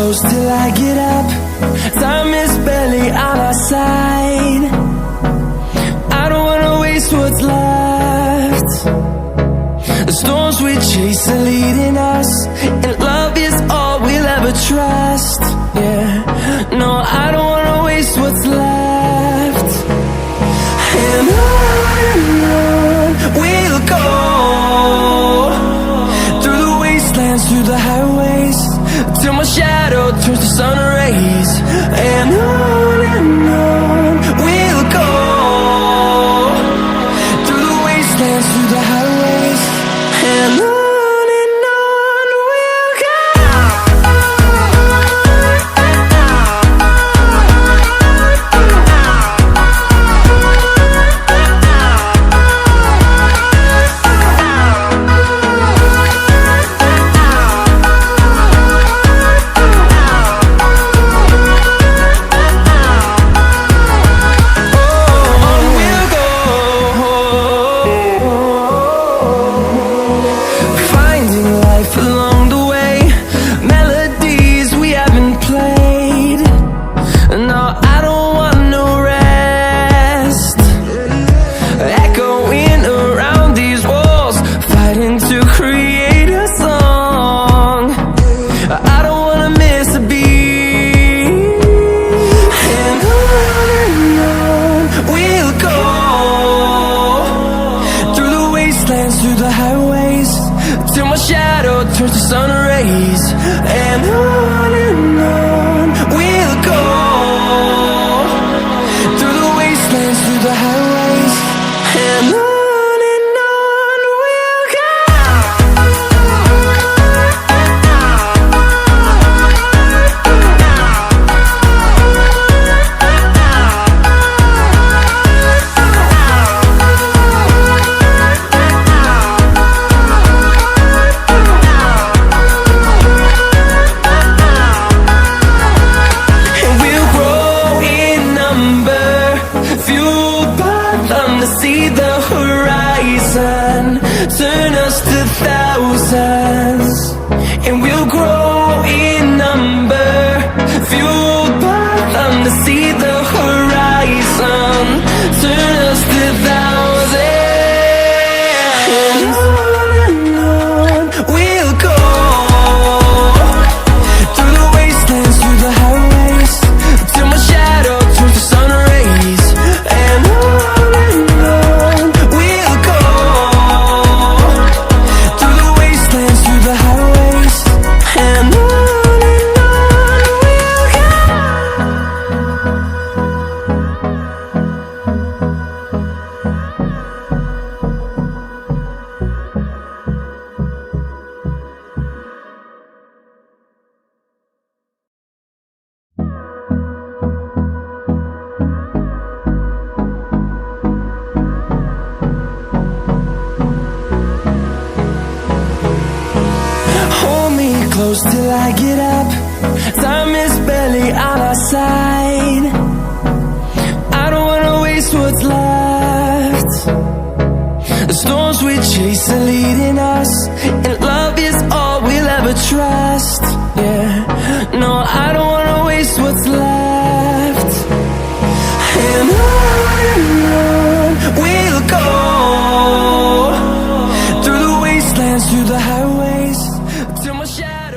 close till I get up. Time is barely on our side. I don't wanna waste what's left. The storms we chase are leading us, and love is all we'll ever trust. Yeah, no, I don't wanna waste what's left. And on we'll go, through the wastelands, through the highways, till my shadow turns to sun rays. And on we'll go, through the wastelands, through the highways, and on we'll go. Through the highways, till my shadow turns to sun rays. And on we'll go, through the wastelands, through the highways, and on we'll go. See the horizon, turn us to thousands, and we'll grow in number, fueled by them to see the horizon, turn us to thousands. And on we'll go, through the wastelands, through the highways, till my shadow turns to sun rays. And close till I get up. Time is barely on our side. I don't wanna waste what's left. The storms we chase are leading us, and love is all we'll ever trust. Yeah, no, I don't wanna waste what's left. And on we'll go, through the wastelands, through the highways, till my shadow